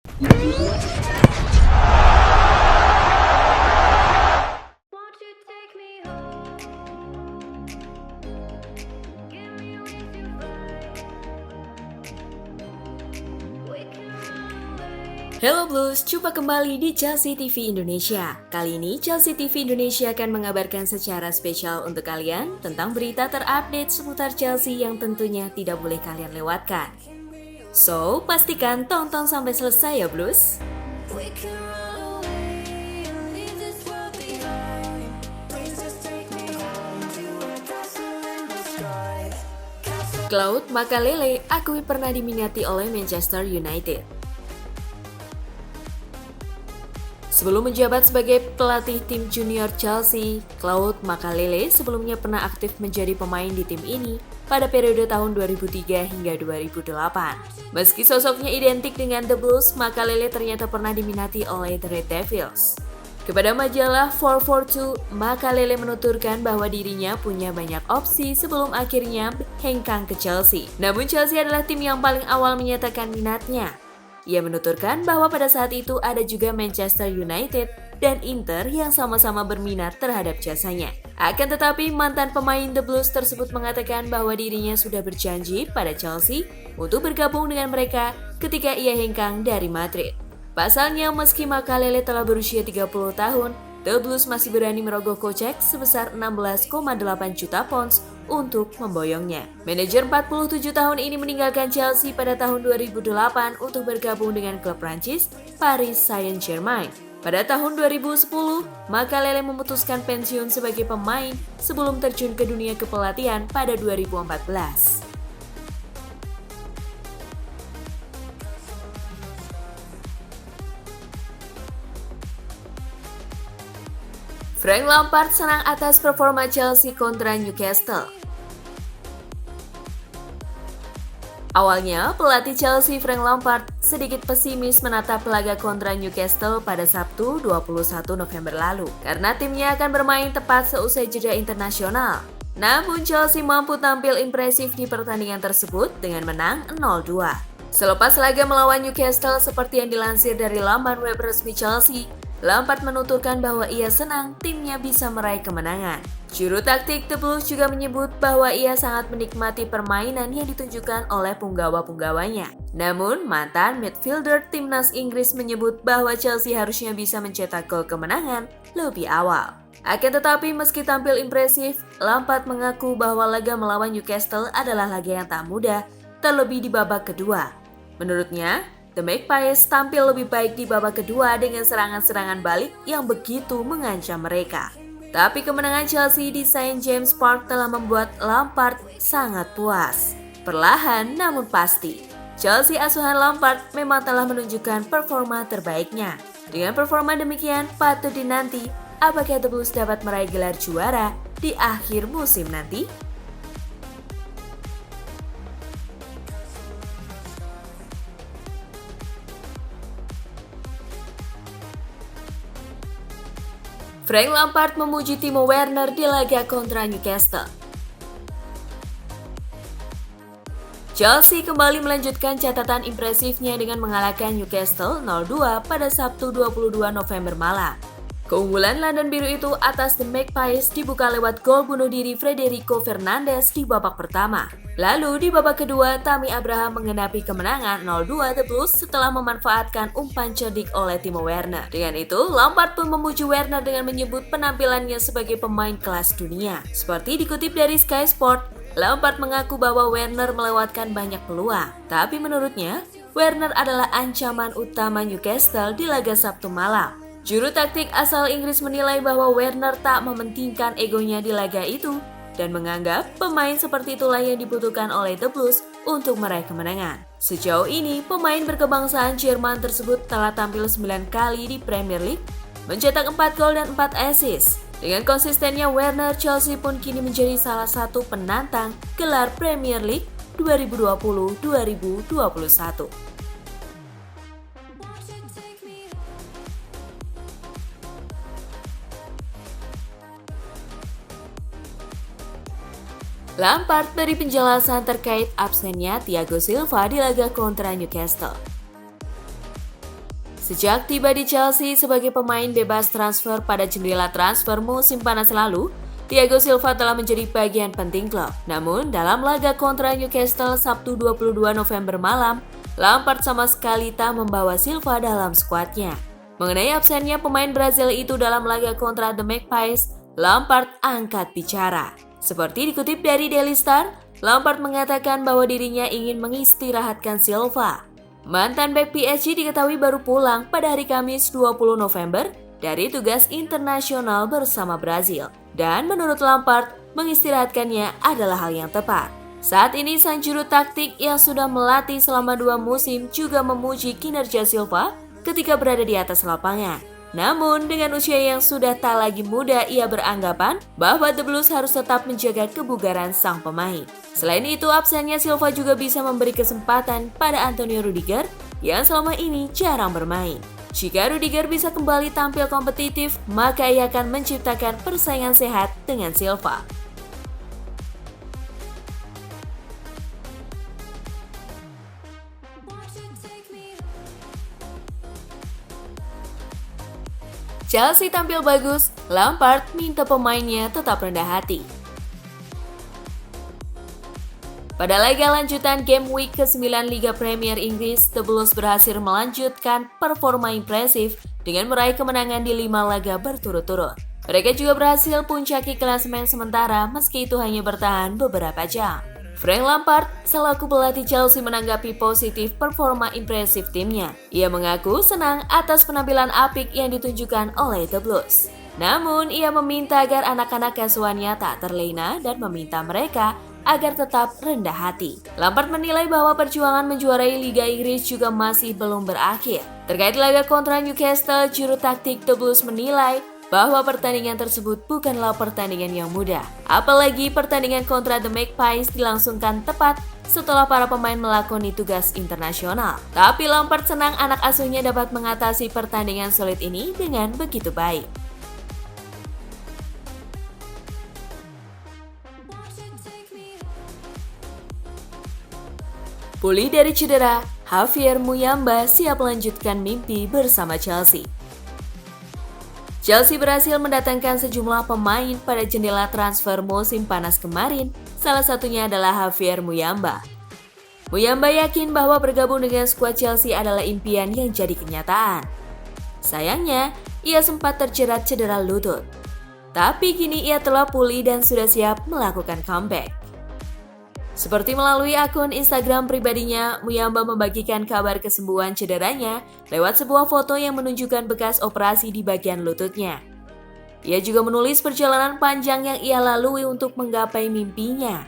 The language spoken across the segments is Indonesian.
Won't you take me home? Get me with your vibe. We can run away. Hello Blues, jumpa kembali di Chelsea TV Indonesia. Kali ini Chelsea TV Indonesia akan mengabarkan secara spesial untuk kalian tentang berita terupdate seputar Chelsea yang tentunya tidak boleh kalian lewatkan. So, pastikan tonton sampai selesai ya Blues. We can run away and leave this world behind. Please just take me home to a castle in the sky. Claude Makelele akui pernah diminati oleh Manchester United. Sebelum menjabat sebagai pelatih tim junior Chelsea, Claude Makelele sebelumnya pernah aktif menjadi pemain di tim ini pada periode tahun 2003 hingga 2008. Meski sosoknya identik dengan The Blues, Makelele ternyata pernah diminati oleh The Red Devils. Kepada majalah 442, Makelele menuturkan bahwa dirinya punya banyak opsi sebelum akhirnya hengkang ke Chelsea. Namun Chelsea adalah tim yang paling awal menyatakan minatnya. Ia menuturkan bahwa pada saat itu ada juga Manchester United dan Inter yang sama-sama berminat terhadap jasanya. Akan tetapi mantan pemain The Blues tersebut mengatakan bahwa dirinya sudah berjanji pada Chelsea untuk bergabung dengan mereka ketika ia hengkang dari Madrid. Pasalnya meski Makelele telah berusia 30 tahun, The Blues masih berani merogoh kocek sebesar 16,8 juta pounds untuk memboyongnya. Manajer 47 tahun ini meninggalkan Chelsea pada tahun 2008 untuk bergabung dengan klub Prancis Paris Saint-Germain. Pada tahun 2010, Makelele memutuskan pensiun sebagai pemain sebelum terjun ke dunia kepelatihan pada 2014. Frank Lampard senang atas performa Chelsea kontra Newcastle. Awalnya, pelatih Chelsea Frank Lampard sedikit pesimis menatap laga kontra Newcastle pada Sabtu 21 November lalu karena timnya akan bermain tepat seusai jeda internasional. Namun Chelsea mampu tampil impresif di pertandingan tersebut dengan menang 0-2. Selepas laga melawan Newcastle seperti yang dilansir dari laman web resmi Chelsea, Lampard menuturkan bahwa ia senang timnya bisa meraih kemenangan. Juru taktik The Blues juga menyebut bahwa ia sangat menikmati permainan yang ditunjukkan oleh punggawa-punggawanya. Namun, mantan midfielder timnas Inggris menyebut bahwa Chelsea harusnya bisa mencetak gol kemenangan lebih awal. Akan tetapi meski tampil impresif, Lampard mengaku bahwa laga melawan Newcastle adalah laga yang tak mudah, terlebih di babak kedua. Menurutnya, The Magpies tampil lebih baik di babak kedua dengan serangan-serangan balik yang begitu mengancam mereka. Tapi kemenangan Chelsea di St. James Park telah membuat Lampard sangat puas. Perlahan namun pasti, Chelsea asuhan Lampard memang telah menunjukkan performa terbaiknya. Dengan performa demikian, patut dinanti apakah The Blues dapat meraih gelar juara di akhir musim nanti? Frank Lampard memuji Timo Werner di laga kontra Newcastle. Chelsea kembali melanjutkan catatan impresifnya dengan mengalahkan Newcastle 0-2 pada Sabtu 22 November malam. Keunggulan London Biru itu atas The Magpies dibuka lewat gol bunuh diri Federico Fernandes di babak pertama. Lalu di babak kedua, Tammy Abraham mengenapi kemenangan 0-2 The Blues setelah memanfaatkan umpan cerdik oleh Timo Werner. Dengan itu, Lampard pun memuji Werner dengan menyebut penampilannya sebagai pemain kelas dunia. Seperti dikutip dari Sky Sport, Lampard mengaku bahwa Werner melewatkan banyak peluang. Tapi menurutnya, Werner adalah ancaman utama Newcastle di laga Sabtu malam. Juru taktik asal Inggris menilai bahwa Werner tak mementingkan egonya di laga itu dan menganggap pemain seperti itulah yang dibutuhkan oleh The Blues untuk meraih kemenangan. Sejauh ini, pemain berkebangsaan Jerman tersebut telah tampil 9 kali di Premier League, mencetak 4 gol dan 4 assist. Dengan konsistennya Werner, Chelsea pun kini menjadi salah satu penantang gelar Premier League 2020-2021. Lampard beri penjelasan terkait absennya Thiago Silva di laga kontra Newcastle. Sejak tiba di Chelsea sebagai pemain bebas transfer pada jendela transfer musim panas lalu, Thiago Silva telah menjadi bagian penting klub. Namun, dalam laga kontra Newcastle Sabtu 22 November malam, Lampard sama sekali tak membawa Silva dalam skuadnya. Mengenai absennya pemain Brazil itu dalam laga kontra The Magpies, Lampard angkat bicara. Seperti dikutip dari Daily Star, Lampard mengatakan bahwa dirinya ingin mengistirahatkan Silva. Mantan bek PSG diketahui baru pulang pada hari Kamis 20 November dari tugas internasional bersama Brazil. Dan menurut Lampard, mengistirahatkannya adalah hal yang tepat. Saat ini sang juru taktik yang sudah melatih selama 2 musim juga memuji kinerja Silva ketika berada di atas lapangan. Namun, dengan usia yang sudah tak lagi muda, ia beranggapan bahwa The Blues harus tetap menjaga kebugaran sang pemain. Selain itu, absennya Silva juga bisa memberi kesempatan pada Antonio Rudiger yang selama ini jarang bermain. Jika Rudiger bisa kembali tampil kompetitif, maka ia akan menciptakan persaingan sehat dengan Silva. Chelsea tampil bagus, Lampard minta pemainnya tetap rendah hati. Pada laga lanjutan Game Week ke-9 Liga Premier Inggris, The Blues berhasil melanjutkan performa impresif dengan meraih kemenangan di 5 laga berturut-turut. Mereka juga berhasil puncaki klasemen sementara meski itu hanya bertahan beberapa jam. Frank Lampard selaku pelatih Chelsea menanggapi positif performa impresif timnya. Ia mengaku senang atas penampilan apik yang ditunjukkan oleh The Blues. Namun, ia meminta agar anak-anak asuhannya tak terlena dan meminta mereka agar tetap rendah hati. Lampard menilai bahwa perjuangan menjuarai Liga Inggris juga masih belum berakhir. Terkait laga kontra Newcastle, juru taktik The Blues menilai bahwa pertandingan tersebut bukanlah pertandingan yang mudah. Apalagi pertandingan kontra The Magpies dilangsungkan tepat setelah para pemain melakoni tugas internasional. Tapi Lampard senang anak asuhnya dapat mengatasi pertandingan sulit ini dengan begitu baik. Pulih dari cedera, Javier Muyamba siap melanjutkan mimpi bersama Chelsea. Chelsea berhasil mendatangkan sejumlah pemain pada jendela transfer musim panas kemarin, salah satunya adalah Javier Muyamba. Muyamba yakin bahwa bergabung dengan skuad Chelsea adalah impian yang jadi kenyataan. Sayangnya, ia sempat terjerat cedera lutut. Tapi kini ia telah pulih dan sudah siap melakukan comeback. Seperti melalui akun Instagram pribadinya, Muyamba membagikan kabar kesembuhan cederanya lewat sebuah foto yang menunjukkan bekas operasi di bagian lututnya. Ia juga menulis perjalanan panjang yang ia lalui untuk menggapai mimpinya.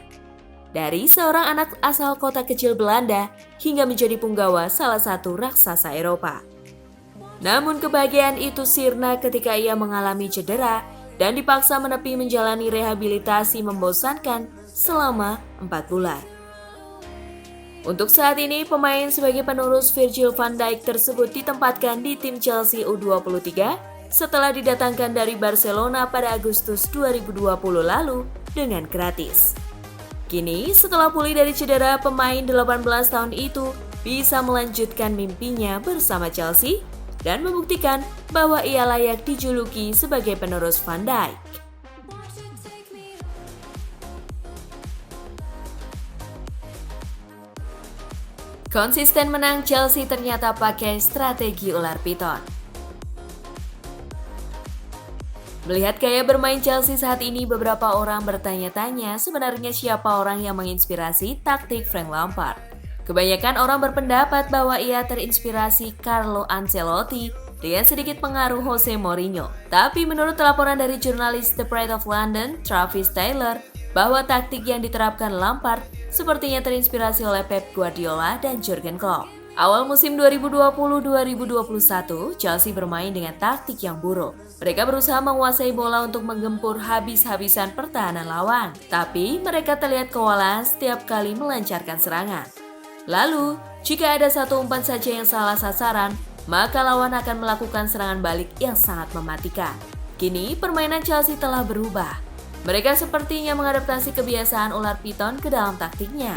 Dari seorang anak asal kota kecil Belanda hingga menjadi punggawa salah satu raksasa Eropa. Namun kebahagiaan itu sirna ketika ia mengalami cedera dan dipaksa menepi menjalani rehabilitasi membosankan selama 4 bulan. Untuk saat ini, pemain sebagai penerus Virgil van Dijk tersebut ditempatkan di tim Chelsea U23 setelah didatangkan dari Barcelona pada Agustus 2020 lalu dengan gratis. Kini, setelah pulih dari cedera, pemain 18 tahun itu bisa melanjutkan mimpinya bersama Chelsea dan membuktikan bahwa ia layak dijuluki sebagai penerus Van Dijk. Konsisten menang, Chelsea ternyata pakai strategi ular piton. Melihat gaya bermain Chelsea saat ini, beberapa orang bertanya-tanya sebenarnya siapa orang yang menginspirasi taktik Frank Lampard. Kebanyakan orang berpendapat bahwa ia terinspirasi Carlo Ancelotti dengan sedikit pengaruh Jose Mourinho. Tapi menurut laporan dari jurnalis The Pride of London, Travis Taylor, bahwa taktik yang diterapkan Lampard sepertinya terinspirasi oleh Pep Guardiola dan Jurgen Klopp. Awal musim 2020-2021, Chelsea bermain dengan taktik yang buruk. Mereka berusaha menguasai bola untuk menggempur habis-habisan pertahanan lawan. Tapi mereka terlihat kewalahan setiap kali melancarkan serangan. Lalu, jika ada satu umpan saja yang salah sasaran, maka lawan akan melakukan serangan balik yang sangat mematikan. Kini, permainan Chelsea telah berubah. Mereka sepertinya mengadaptasi kebiasaan ular piton ke dalam taktiknya.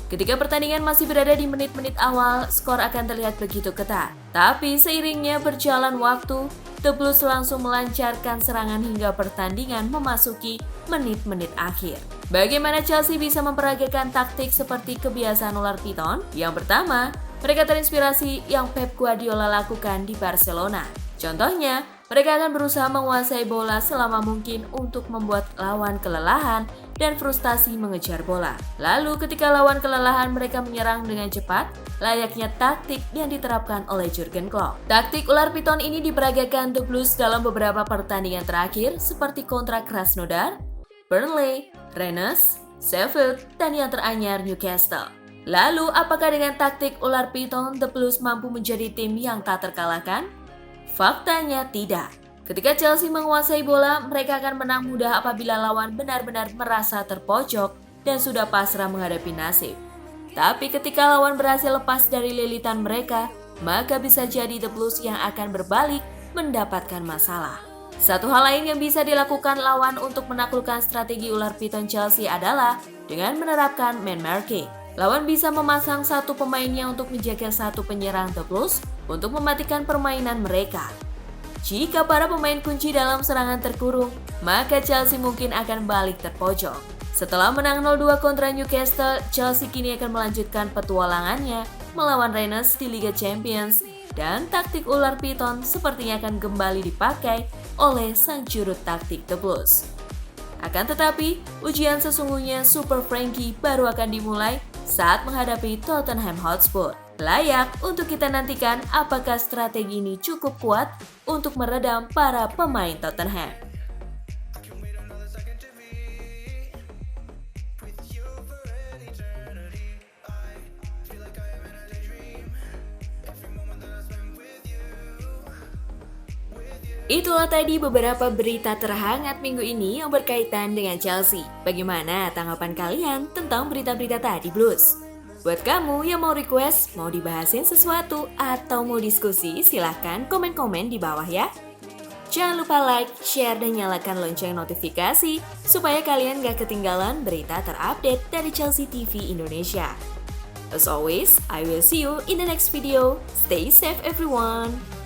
Ketika pertandingan masih berada di menit-menit awal, skor akan terlihat begitu ketat. Tapi seiringnya berjalan waktu, The Blues langsung melancarkan serangan hingga pertandingan memasuki menit-menit akhir. Bagaimana Chelsea bisa memperagakan taktik seperti kebiasaan ular piton? Yang pertama, mereka terinspirasi yang Pep Guardiola lakukan di Barcelona. Contohnya, mereka akan berusaha menguasai bola selama mungkin untuk membuat lawan kelelahan dan frustasi mengejar bola. Lalu ketika lawan kelelahan, mereka menyerang dengan cepat, layaknya taktik yang diterapkan oleh Jurgen Klopp. Taktik ular piton ini diperagakan The Blues dalam beberapa pertandingan terakhir seperti kontra Krasnodar, Burnley, Rennes, Sheffield, dan yang teranyar Newcastle. Lalu, apakah dengan taktik ular piton The Blues mampu menjadi tim yang tak terkalahkan? Faktanya tidak. Ketika Chelsea menguasai bola, mereka akan menang mudah apabila lawan benar-benar merasa terpojok dan sudah pasrah menghadapi nasib. Tapi ketika lawan berhasil lepas dari lilitan mereka, maka bisa jadi The Blues yang akan berbalik mendapatkan masalah. Satu hal lain yang bisa dilakukan lawan untuk menaklukkan strategi ular piton Chelsea adalah dengan menerapkan man marking. Lawan bisa memasang satu pemainnya untuk menjaga satu penyerang The Blues untuk mematikan permainan mereka. Jika para pemain kunci dalam serangan terkurung, maka Chelsea mungkin akan balik terpojok. Setelah menang 0-2 kontra Newcastle, Chelsea kini akan melanjutkan petualangannya melawan Rennes di Liga Champions, dan taktik ular piton sepertinya akan kembali dipakai oleh sang juru taktik The Blues. Akan tetapi, ujian sesungguhnya Super Frankie baru akan dimulai saat menghadapi Tottenham Hotspur. Layak untuk kita nantikan apakah strategi ini cukup kuat untuk meredam para pemain Tottenham. Itulah tadi beberapa berita terhangat minggu ini yang berkaitan dengan Chelsea. Bagaimana tanggapan kalian tentang berita-berita tadi, Blues? Buat kamu yang mau request, mau dibahasin sesuatu, atau mau diskusi, silahkan komen-komen di bawah ya. Jangan lupa like, share, dan nyalakan lonceng notifikasi supaya kalian gak ketinggalan berita terupdate dari Chelsea TV Indonesia. As always, I will see you in the next video. Stay safe everyone!